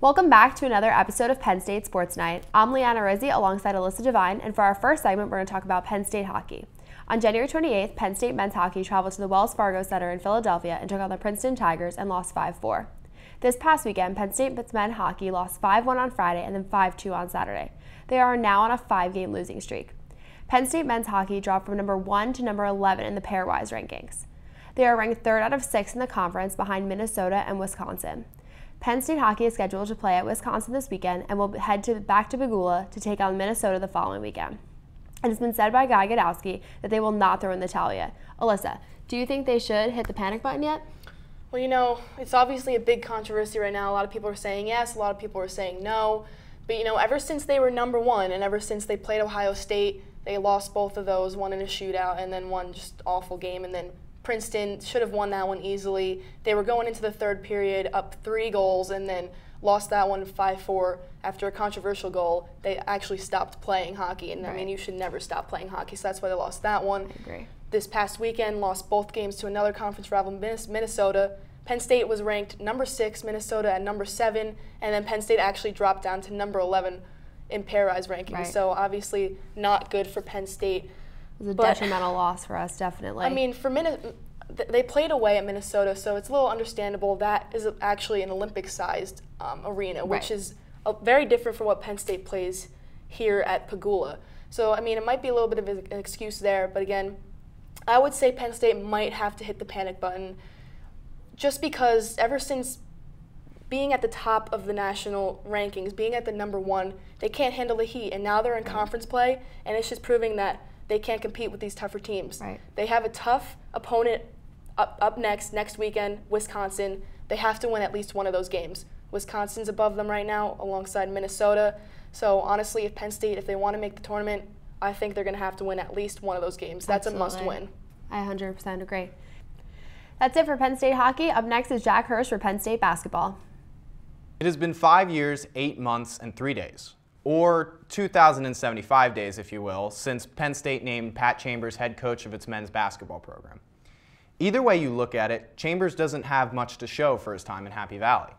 Welcome back to another episode of Penn State Sports Night. I'm Leanna Rizzi alongside Alyssa Devine, and for our first segment, we're going to talk about Penn State hockey. On January 28th, Penn State men's hockey traveled to the Wells Fargo Center in Philadelphia and took on the Princeton Tigers and lost 5-4. This past weekend, Penn State men's hockey lost 5-1 on Friday and then 5-2 on Saturday. They are now on a 5-game losing streak. Penn State men's hockey dropped from number 1 to number 11 in the pairwise rankings. They are ranked 3rd out of 6 in the conference behind Minnesota and Wisconsin. Penn State hockey is scheduled to play at Wisconsin this weekend and will head back to Pegula to take on Minnesota the following weekend. It has been said by Guy Godowski that they will not throw in the towel yet. Alyssa, do you think they should hit the panic button yet? Well, you know, it's obviously a big controversy right now. A lot of people are saying yes, a lot of people are saying no. But, you know, ever since they were number 1 and ever since they played Ohio State, they lost both of those, one in a shootout and then one just awful game, and then Princeton should have won that one easily. They were going into the third period up 3 goals and then lost that one 5-4 after a controversial goal. They actually stopped playing hockey, and I mean, you should never stop playing hockey, so that's why they lost that one. I agree. This past weekend, lost both games to another conference rival, Minnesota. Penn State was ranked number 6, Minnesota at number 7, and then Penn State actually dropped down to number 11 in pairwise rankings. Right. So obviously not good for Penn State. It was a detrimental loss for us, definitely. I mean, they played away at Minnesota, so it's a little understandable. That is actually an Olympic-sized arena, which is very different from what Penn State plays here at Pegula. So, I mean, it might be a little bit of an excuse there, but again, I would say Penn State might have to hit the panic button just because ever since being at the top of the national rankings, being at the number 1, they can't handle the heat, and now they're in conference play, and it's just proving that they can't compete with these tougher teams. Right. They have a tough opponent up next weekend, Wisconsin. They have to win at least one of those games. Wisconsin's above them right now alongside Minnesota. So honestly, if Penn State, if they want to make the tournament, I think they're going to have to win at least one of those games. That's Absolutely. A must-win. I 100% agree. That's it for Penn State hockey. Up next is Jack Hirsch for Penn State basketball. It has been 5 years, 8 months, and 3 days, or 2,075 days, if you will, since Penn State named Pat Chambers head coach of its men's basketball program. Either way you look at it, Chambers doesn't have much to show for his time in Happy Valley.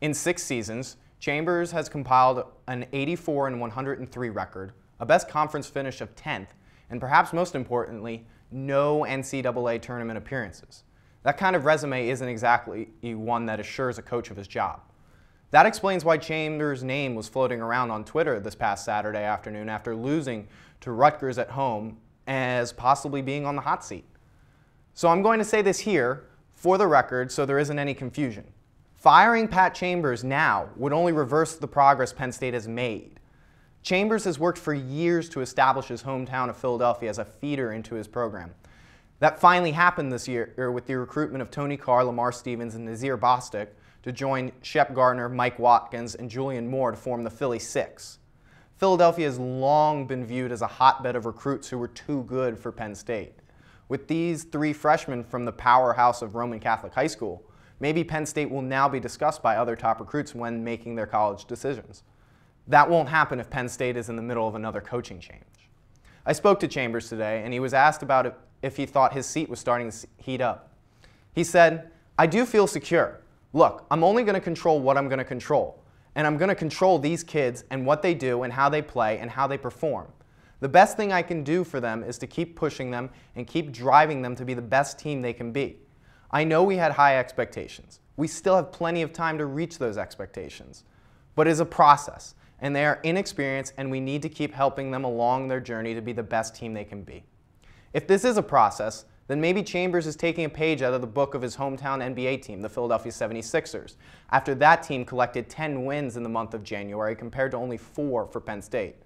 In 6 seasons, Chambers has compiled an 84-103 record, a best conference finish of 10th, and perhaps most importantly, no NCAA tournament appearances. That kind of resume isn't exactly one that assures a coach of his job. That explains why Chambers' name was floating around on Twitter this past Saturday afternoon after losing to Rutgers at home as possibly being on the hot seat. So I'm going to say this here for the record so there isn't any confusion. Firing Pat Chambers now would only reverse the progress Penn State has made. Chambers has worked for years to establish his hometown of Philadelphia as a feeder into his program. That finally happened this year with the recruitment of Tony Carr, Lamar Stevens, and Nazir Bostic to join Shep Gardner, Mike Watkins, and Julian Moore to form the Philly Six. Philadelphia has long been viewed as a hotbed of recruits who were too good for Penn State. With these 3 freshmen from the powerhouse of Roman Catholic High School, maybe Penn State will now be discussed by other top recruits when making their college decisions. That won't happen if Penn State is in the middle of another coaching change. I spoke to Chambers today, and he was asked about if he thought his seat was starting to heat up. He said, "I do feel secure. Look, I'm only going to control what I'm going to control, and I'm going to control these kids and what they do and how they play and how they perform. The best thing I can do for them is to keep pushing them and keep driving them to be the best team they can be. I know we had high expectations. We still have plenty of time to reach those expectations. But it's a process, and they are inexperienced, and we need to keep helping them along their journey to be the best team they can be. If this is a process, then maybe Chambers is taking a page out of the book of his hometown NBA team, the Philadelphia 76ers, after that team collected 10 wins in the month of January compared to only 4 for Penn State.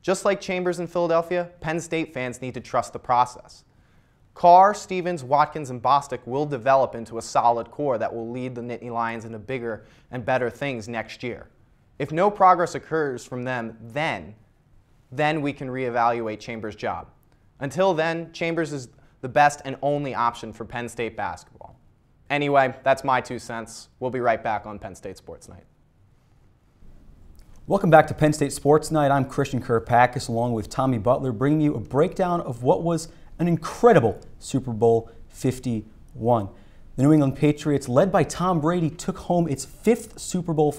Just like Chambers in Philadelphia, Penn State fans need to trust the process. Carr, Stevens, Watkins, and Bostic will develop into a solid core that will lead the Nittany Lions into bigger and better things next year. If no progress occurs from them, then we can reevaluate Chambers' job. Until then, Chambers is the best and only option for Penn State basketball. Anyway, that's my 2 cents. We'll be right back on Penn State Sports Night. Welcome back to Penn State Sports Night. I'm Christian Kirkpatrick along with Tommy Butler, bringing you a breakdown of what was an incredible Super Bowl 51. The New England Patriots, led by Tom Brady, took home its 5th Super Bowl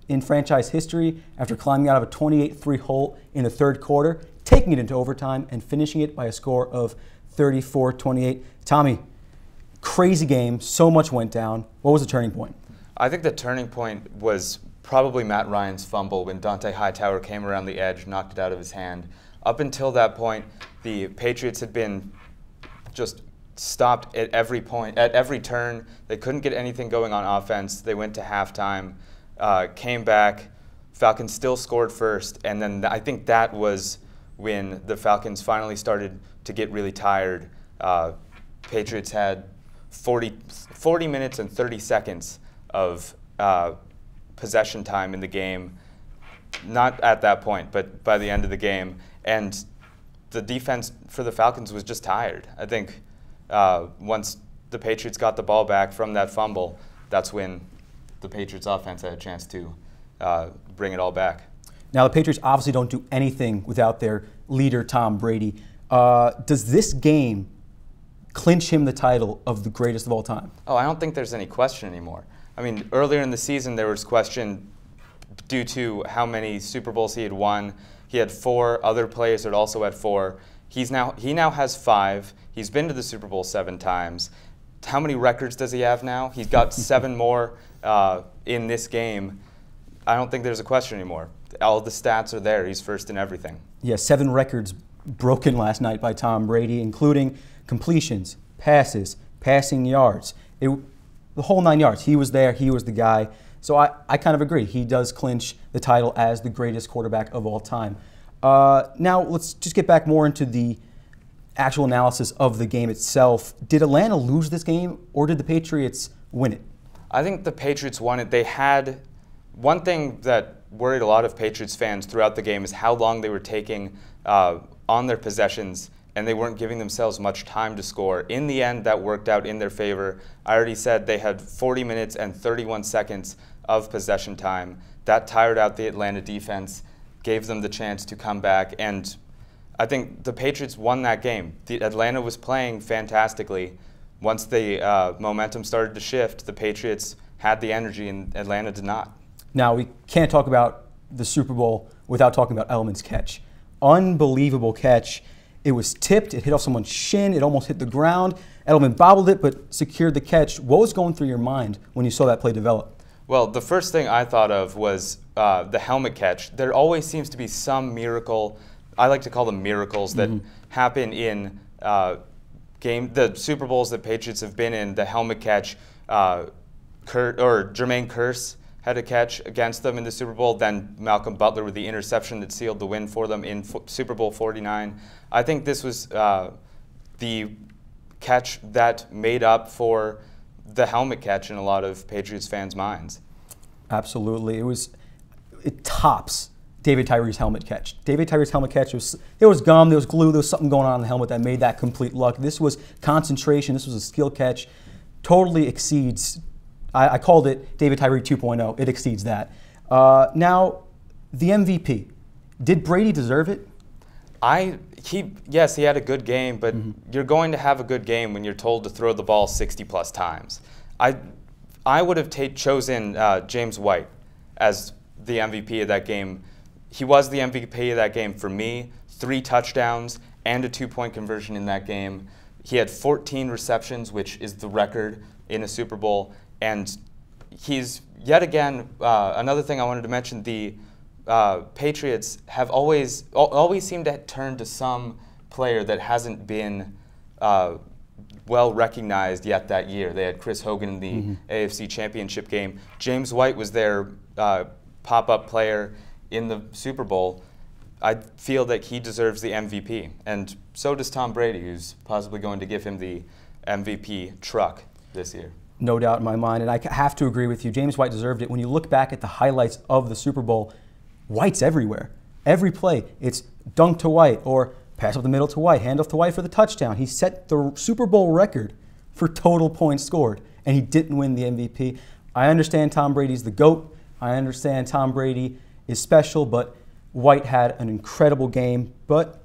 in franchise history after climbing out of a 28-3 hole in the third quarter, taking it into overtime, and finishing it by a score of 34-28. Tommy, crazy game. So much went down. What was the turning point? I think the turning point was probably Matt Ryan's fumble when Dante Hightower came around the edge, knocked it out of his hand. Up until that point, the Patriots had been just stopped at every point, at every turn. They couldn't get anything going on offense. They went to halftime, came back. Falcons still scored first, and then I think that was when the Falcons finally started to get really tired. Patriots had 40 minutes and 30 seconds of possession time in the game. Not at that point, but by the end of the game. And the defense for the Falcons was just tired. I think once the Patriots got the ball back from that fumble, that's when the Patriots offense had a chance to bring it all back. Now, the Patriots obviously don't do anything without their leader, Tom Brady. Does this game clinch him the title of the greatest of all time? Oh, I don't think there's any question anymore. I mean, earlier in the season, there was question due to how many Super Bowls he had won. He had 4. Other players had also had 4. He now has 5. He's been to the Super Bowl 7 times. How many records does he have now? He's got 7 more in this game. I don't think there's a question anymore. All the stats are there. He's first in everything. Yeah, 7 records broken last night by Tom Brady, including completions, passes, passing yards. The whole 9 yards. He was there. He was the guy. So I kind of agree. He does clinch the title as the greatest quarterback of all time. Now, let's just get back more into the actual analysis of the game itself. Did Atlanta lose this game, or did the Patriots win it? I think the Patriots won it. They had one thing that worried a lot of Patriots fans throughout the game is how long they were taking on their possessions, and they weren't giving themselves much time to score. In the end, that worked out in their favor. I already said they had 40 minutes and 31 seconds of possession time. That tired out the Atlanta defense, gave them the chance to come back, and I think the Patriots won that game. Atlanta was playing fantastically. Once the momentum started to shift, the Patriots had the energy and Atlanta did not. Now, we can't talk about the Super Bowl without talking about Edelman's catch. Unbelievable catch. It was tipped. It hit off someone's shin. It almost hit the ground. Edelman bobbled it but secured the catch. What was going through your mind when you saw that play develop? Well, the first thing I thought of was the helmet catch. There always seems to be some miracle. I like to call them miracles that happen in the Super Bowls that Patriots have been in. The helmet catch, Jermaine Kearse had a catch against them in the Super Bowl. Then Malcolm Butler with the interception that sealed the win for them in Super Bowl 49. I think this was the catch that made up for the helmet catch in a lot of Patriots fans' minds. Absolutely. It tops David Tyree's helmet catch. David Tyree's helmet catch there was gum, there was glue, there was something going on in the helmet that made that complete luck. This was concentration, this was a skill catch. Totally exceeds, I called it David Tyree 2.0. It exceeds that. Now, the MVP. Did Brady deserve it? Yes, he had a good game, but you're going to have a good game when you're told to throw the ball 60-plus times. I would have chosen James White as the MVP of that game. He was the MVP of that game for me. 3 touchdowns and a 2-point conversion in that game. He had 14 receptions, which is the record in a Super Bowl. And he's, yet again, another thing I wanted to mention, the Patriots have always seemed to turn to some player that hasn't been well recognized yet that year. They had Chris Hogan in the AFC Championship game. James White was their pop-up player in the Super Bowl. I feel that he deserves the MVP, and so does Tom Brady, who's possibly going to give him the MVP truck this year. No doubt in my mind, and I have to agree with you. James White deserved it. When you look back at the highlights of the Super Bowl, White's everywhere. Every play, it's dunk to White or pass up the middle to White, handoff to White for the touchdown. He set the Super Bowl record for total points scored, and he didn't win the MVP. I understand Tom Brady's the GOAT. I understand Tom Brady is special, but White had an incredible game. But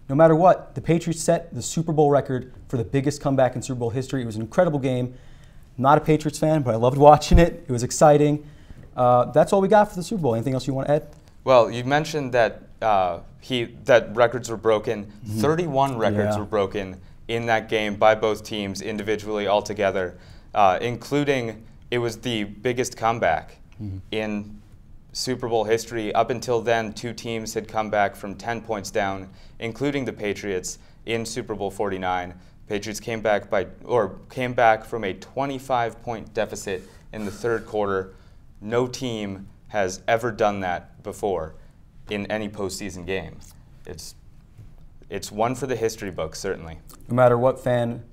no matter what, the Patriots set the Super Bowl record for the biggest comeback in Super Bowl history. It was an incredible game. Not a Patriots fan, but I loved watching it. It was exciting. That's all we got for the Super Bowl. Anything else you want to add? Well, you mentioned that that records were broken. 31 records were broken in that game by both teams individually, altogether, including it was the biggest comeback in Super Bowl history. Up until then, 2 teams had come back from 10 points down, including the Patriots in Super Bowl 49. Patriots came back from a 25-point deficit in the third quarter. No team has ever done that before in any postseason game. It's one for the history books, certainly. No matter what fan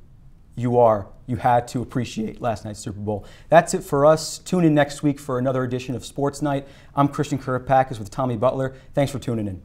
you are, you had to appreciate last night's Super Bowl. That's it for us. Tune in next week for another edition of Sports Night. I'm Christian Kirkpatrick with Tommy Butler. Thanks for tuning in.